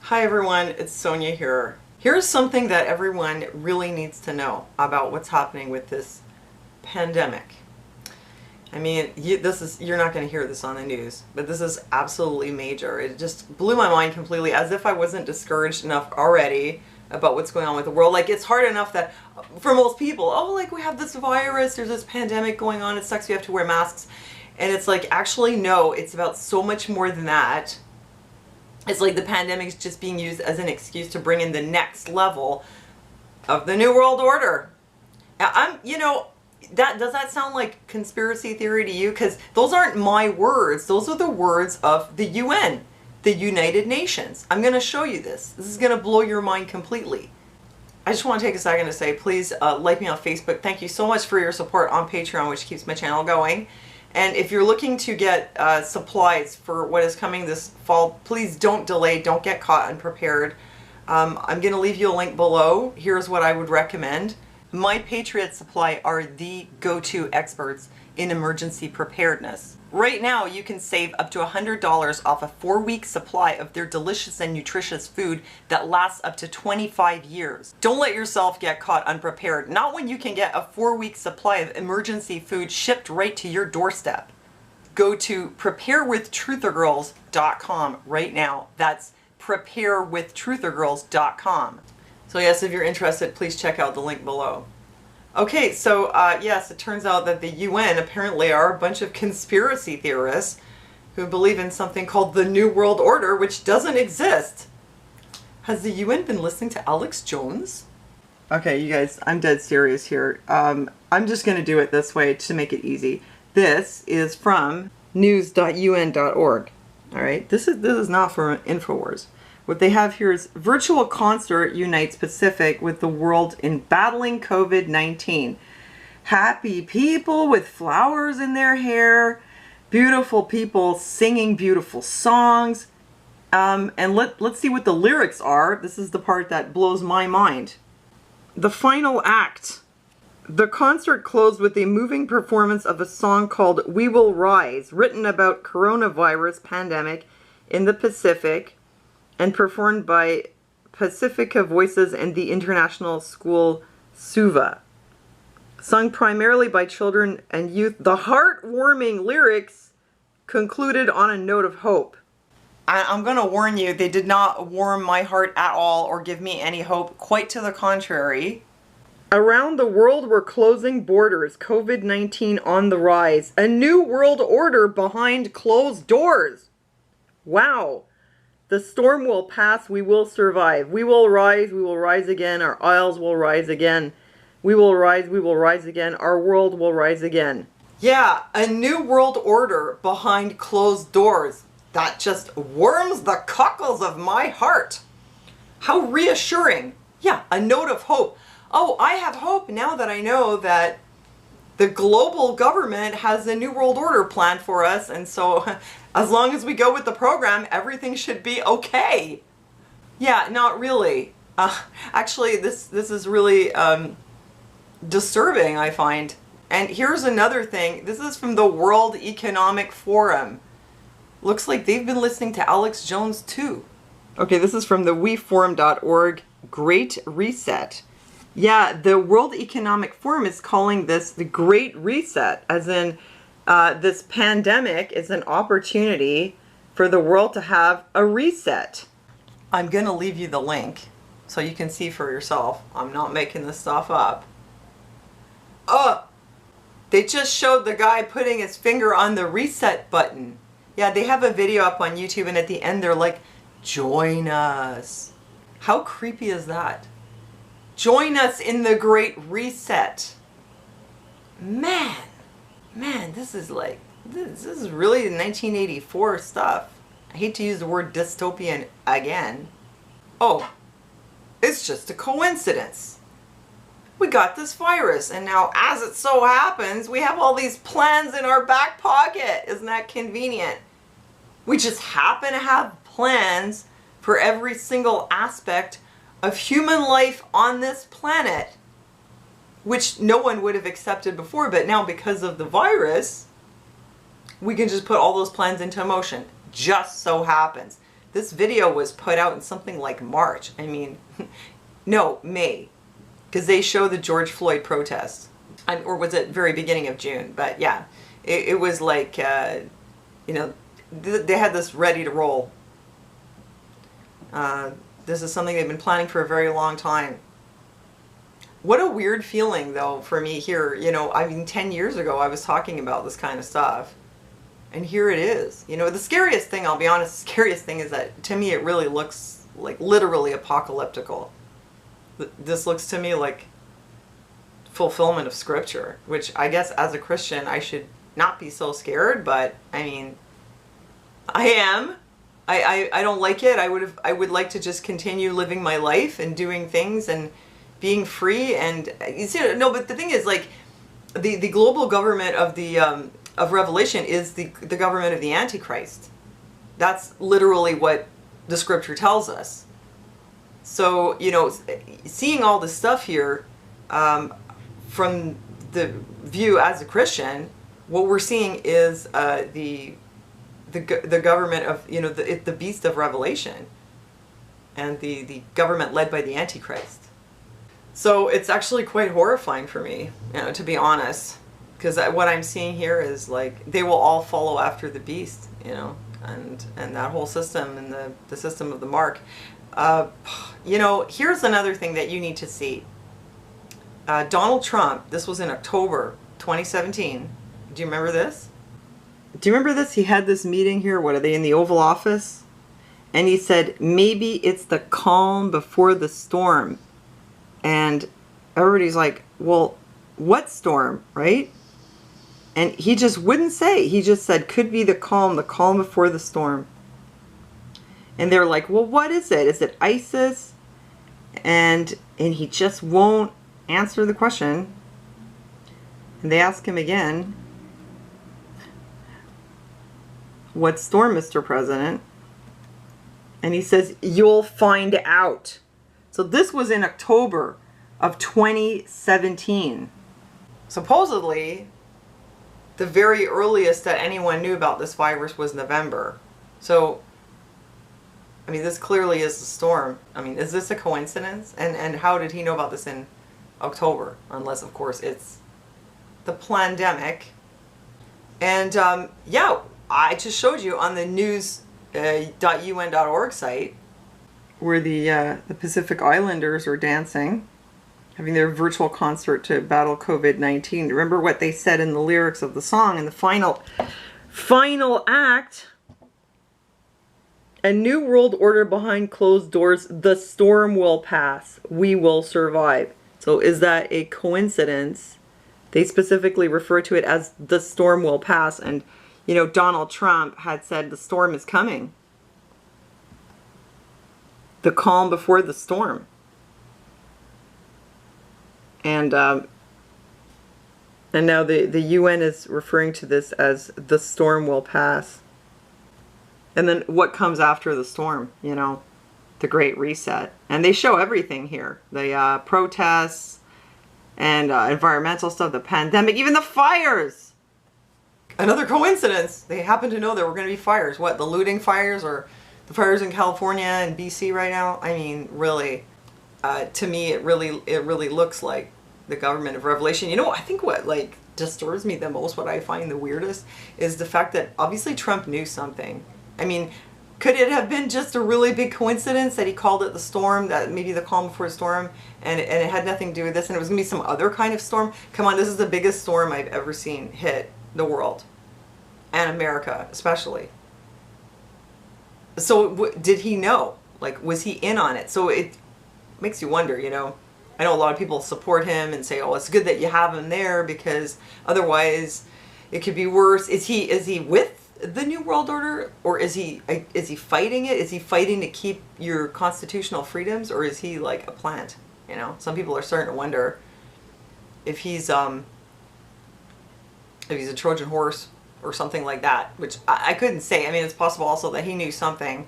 Hi everyone, it's Sonia here. Here's something that everyone really needs to know about what's happening with this pandemic. I mean, you're not going to hear this on the news, but this is absolutely major. It just blew my mind completely, as if I wasn't discouraged enough already about what's going on with the world. Like, it's hard enough that for most people, oh, like, we have this virus, there's this pandemic going on, it sucks, we have to wear masks. And it's like, actually, no, it's about so much more than that. It's like the pandemic is just being used as an excuse to bring in the next level of the New World Order. Does that sound like conspiracy theory to you? Because those aren't my words. Those are the words of the UN, the United Nations. I'm going to show you this. This is going to blow your mind completely. I just want to take a second to say, please like me on Facebook. Thank you so much for your support on Patreon, which keeps my channel going. And if you're looking to get supplies for what is coming this fall, please don't delay, don't get caught unprepared. I'm going to leave you a link below. Here's what I would recommend. My Patriot Supply are the go-to experts in emergency preparedness. Right now, you can save up to $100 off a 4-week supply of their delicious and nutritious food that lasts up to 25 years. Don't let yourself get caught unprepared. Not when you can get a 4-week supply of emergency food shipped right to your doorstep. Go to preparewithtruthhergirls.com right now. That's preparewithtruthhergirls.com. So yes, if you're interested, please check out the link below. Okay, so yes, it turns out that the UN apparently are a bunch of conspiracy theorists who believe in something called the New World Order, which doesn't exist. Has the UN been listening to Alex Jones? Okay, you guys, I'm dead serious here. I'm just going to do it this way to make it easy. This is from news.un.org. All right, this is not from InfoWars. What they have here is virtual concert unites Pacific with the world in battling COVID-19. Happy people with flowers in their hair, beautiful people singing beautiful songs. And let's see what the lyrics are. This is the part that blows my mind. The final act. The concert closed with a moving performance of a song called We Will Rise, written about coronavirus pandemic in the Pacific, and performed by Pacifica Voices and the International School Suva. Sung primarily by children and youth, the heartwarming lyrics concluded on a note of hope. I'm going to warn you, they did not warm my heart at all or give me any hope. Quite to the contrary. Around the world, we're closing borders. COVID-19 on the rise. A new world order behind closed doors. Wow. The storm will pass, we will survive. We will rise again, our isles will rise again. We will rise again, our world will rise again. Yeah, a new world order behind closed doors. That just warms the cockles of my heart. How reassuring. Yeah, a note of hope. Oh, I have hope now that I know that the global government has a new world order planned for us, and so as long as we go with the program, everything should be okay. Yeah, not really. Actually, this is really disturbing, I find. And here's another thing. This is from the World Economic Forum. Looks like they've been listening to Alex Jones too. Okay, this is from the weforum.org Great Reset. Yeah, the World Economic Forum is calling this the Great Reset, as in this pandemic is an opportunity for the world to have a reset. I'm going to leave you the link so you can see for yourself. I'm not making this stuff up. Oh, they just showed the guy putting his finger on the reset button. Yeah, they have a video up on YouTube, and at the end they're like, join us. How creepy is that? Join us in the Great Reset. Man, this is really 1984 stuff. I hate to use the word dystopian again. Oh, it's just a coincidence. We got this virus, and now, as it so happens, we have all these plans in our back pocket. Isn't that convenient? We just happen to have plans for every single aspect of human life on this planet, which no one would have accepted before, but now because of the virus, we can just put all those plans into motion. Just so happens. This video was put out in something like March. I mean, no, May. Because they show the George Floyd protests. Or was it very beginning of June? But yeah, it was like, you know, they had this ready to roll. This is something they've been planning for a very long time. What a weird feeling, though, for me here. You know, I mean, 10 years ago, I was talking about this kind of stuff. And here it is. You know, the scariest thing, I'll be honest, the scariest thing is that, to me, it really looks like literally apocalyptical. This looks to me like fulfillment of scripture, which I guess as a Christian, I should not be so scared, but I mean, I am. I don't like it. I would like to just continue living my life and doing things and being free. And you see, no, but the thing is, like, the global government of Revelation is the government of the Antichrist. That's literally what the scripture tells us. So, you know, seeing all this stuff here, from the view as a Christian, what we're seeing is the government of, you know, the beast of Revelation, and the government led by the Antichrist. So it's actually quite horrifying for me, you know, to be honest, because what I'm seeing here is like they will all follow after the beast, you know, and that whole system and the system of the mark. You know, here's another thing that you need to see. Donald Trump, this was in October 2017. Do you remember this? Do you remember this? He had this meeting here. What are they, in the Oval Office? And he said, maybe it's the calm before the storm. And everybody's like, well, what storm, right? And he just wouldn't say. He just said, could be the calm before the storm. And they're like, well, what is it? Is it ISIS? And he just won't answer the question. And they ask him again, what storm, Mr. President? And he says, you'll find out. So this was in October of 2017. Supposedly, the very earliest that anyone knew about this virus was November. So, I mean, this clearly is the storm. I mean, is this a coincidence? And how did he know about this in October? Unless, of course, it's the pandemic. And, yeah, I just showed you on the news.un.org site where the Pacific Islanders are dancing, having their virtual concert to battle COVID-19. Remember what they said in the lyrics of the song in the final act? A new world order behind closed doors. The storm will pass. We will survive. So is that a coincidence? They specifically refer to it as the storm will pass. And, you know, Donald Trump had said the storm is coming. The calm before the storm. And now the UN is referring to this as the storm will pass. And then what comes after the storm, you know, the Great Reset. And they show everything here. The protests and environmental stuff, the pandemic, even the fires. Another coincidence. They happen to know there were going to be fires. What, the looting fires or the fires in California and BC right now? I mean, really, to me, it really looks like the government of Revelation. You know, I think what like disturbs me the most, what I find the weirdest, is the fact that obviously Trump knew something. I mean, could it have been just a really big coincidence that he called it the storm, that maybe the calm before the storm, and it had nothing to do with this, and it was going to be some other kind of storm? Come on, this is the biggest storm I've ever seen hit the world, and America especially. So did he know? Like, was he in on it? So it makes you wonder, you know. I know a lot of people support him and say, oh, it's good that you have him there because otherwise it could be worse. Is he with the New World Order, or is he fighting it? Is he fighting to keep your constitutional freedoms, or is he like a plant? You know, some people are starting to wonder if he's a Trojan horse or something like that, which I couldn't say. I mean, it's possible also that he knew something,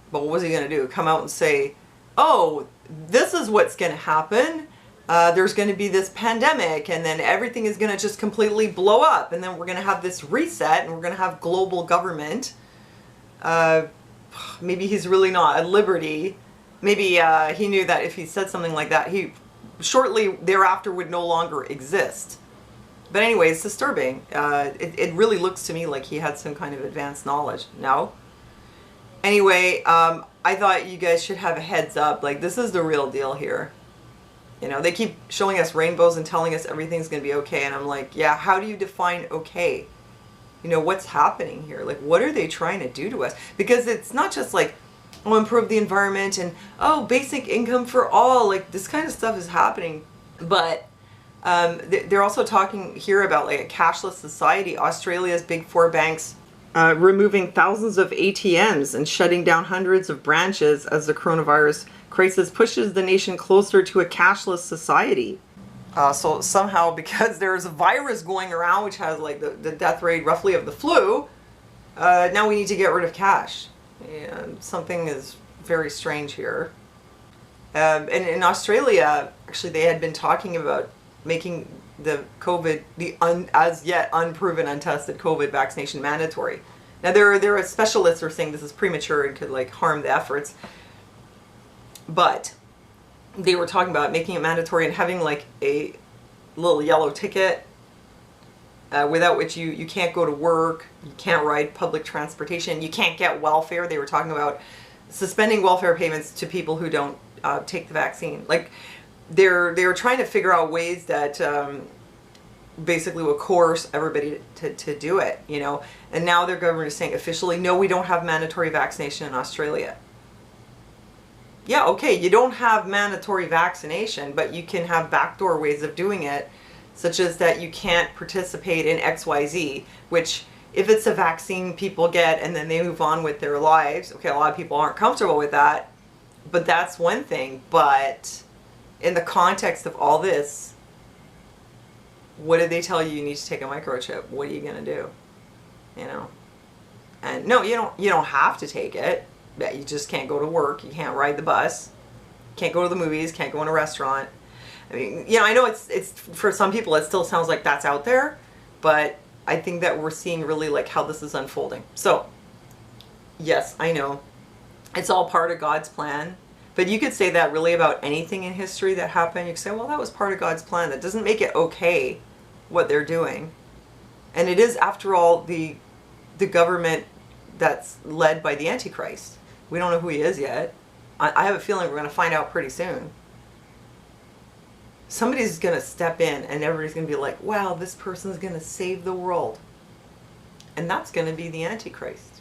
but what was he going to do? Come out and say, oh, this is what's going to happen. There's going to be this pandemic, and then everything is going to just completely blow up, and then we're going to have this reset, and we're going to have global government. maybe he's really not at liberty. Maybe he knew that if he said something like that, he shortly thereafter would no longer exist. But anyway, it's disturbing. It really looks to me like he had some kind of advanced knowledge. No? Anyway, I thought you guys should have a heads up. Like, this is the real deal here. You know, they keep showing us rainbows and telling us everything's going to be okay. And I'm like, yeah, how do you define okay? You know, what's happening here? Like, what are they trying to do to us? Because it's not just like, oh, improve the environment and, oh, basic income for all. Like, this kind of stuff is happening. But they're also talking here about like a cashless society. Australia's big four banks removing thousands of ATMs and shutting down hundreds of branches as the coronavirus crisis pushes the nation closer to a cashless society. So somehow, because there's a virus going around which has like the death rate roughly of the flu, now we need to get rid of cash. And something is very strange here. And in Australia, actually, they had been talking about making the COVID, as yet unproven, untested COVID vaccination mandatory. Now, there are specialists who are saying this is premature and could like harm the efforts. But they were talking about making it mandatory and having like a little yellow ticket without which you can't go to work, you can't ride public transportation, you can't get welfare. They were talking about suspending welfare payments to people who don't take the vaccine. Like, they were trying to figure out ways that basically will coerce everybody to do it, you know. And now their government is saying officially, no, we don't have mandatory vaccination in Australia. Yeah, okay, you don't have mandatory vaccination, but you can have backdoor ways of doing it, such as that you can't participate in XYZ, which if it's a vaccine people get and then they move on with their lives, okay, a lot of people aren't comfortable with that, but that's one thing. But in the context of all this, what did they tell you? You need to take a microchip. What are you going to do? You know? And no, you don't have to take it. You just can't go to work. You can't ride the bus. Can't go to the movies. Can't go in a restaurant. I mean, you know, I know it's for some people it still sounds like that's out there, but I think that we're seeing really like how this is unfolding. So, yes, I know it's all part of God's plan, but you could say that really about anything in history that happened. You could say, well, that was part of God's plan. That doesn't make it okay what they're doing. And it is, after all, the government that's led by the Antichrist. We don't know who he is yet. I have a feeling we're going to find out pretty soon. Somebody's going to step in and everybody's going to be like, wow, this person's going to save the world. And that's going to be the Antichrist.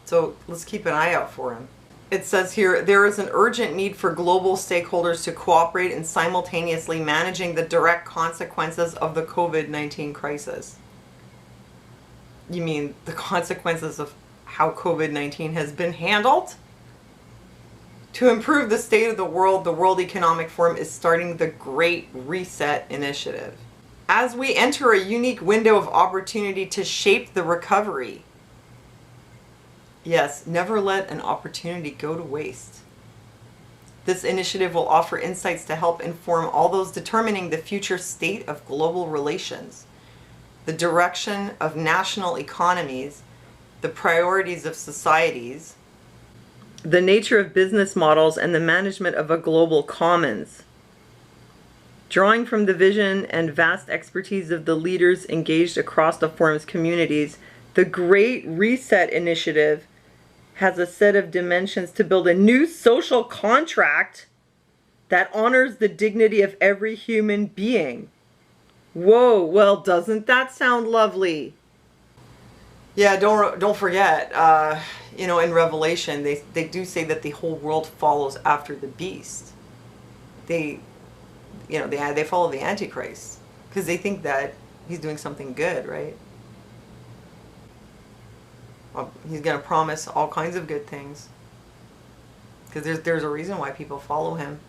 So let's keep an eye out for him. It says here, there is an urgent need for global stakeholders to cooperate in simultaneously managing the direct consequences of the COVID-19 crisis. You mean the consequences of how COVID-19 has been handled? To improve the state of the World Economic Forum is starting the Great Reset Initiative. As we enter a unique window of opportunity to shape the recovery. Yes, never let an opportunity go to waste. This initiative will offer insights to help inform all those determining the future state of global relations, the direction of national economies, the priorities of societies, the nature of business models, and the management of a global commons. Drawing from the vision and vast expertise of the leaders engaged across the forum's communities, the Great Reset Initiative has a set of dimensions to build a new social contract that honors the dignity of every human being. Whoa, well, doesn't that sound lovely? Yeah, don't forget, you know, in Revelation, they do say that the whole world follows after the beast. They follow the Antichrist because they think that he's doing something good, right? Well, he's going to promise all kinds of good things because there's a reason why people follow him.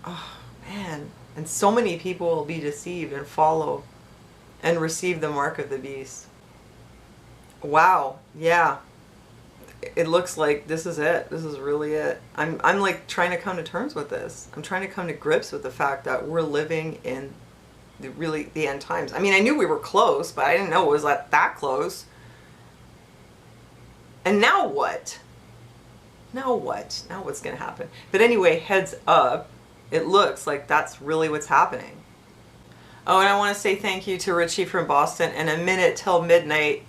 Oh, man. And so many people will be deceived and follow and receive the mark of the beast. Wow. Yeah. It looks like this is it. This is really it. I'm like trying to come to terms with this. I'm trying to come to grips with the fact that we're living in the end times. I mean, I knew we were close, but I didn't know it was that close. And now what? Now what? Now what's going to happen? But anyway, heads up, it looks like that's really what's happening. Oh, and I want to say thank you to Richie from Boston and A Minute Till Midnight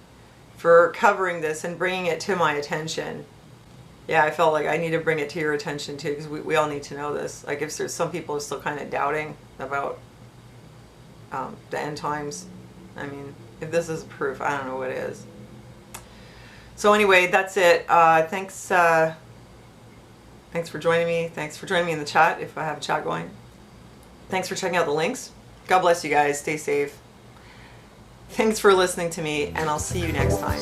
for covering this and bringing it to my attention. Yeah, I felt like I need to bring it to your attention too, because we all need to know this. Like, if there's some people are still kind of doubting about the end times, I mean, if this is proof, I don't know what is. So anyway, that's it. Thanks for joining me. Thanks for joining me in the chat, if I have a chat going. Thanks for checking out the links. God bless you guys. Stay safe. Thanks for listening to me, and I'll see you next time.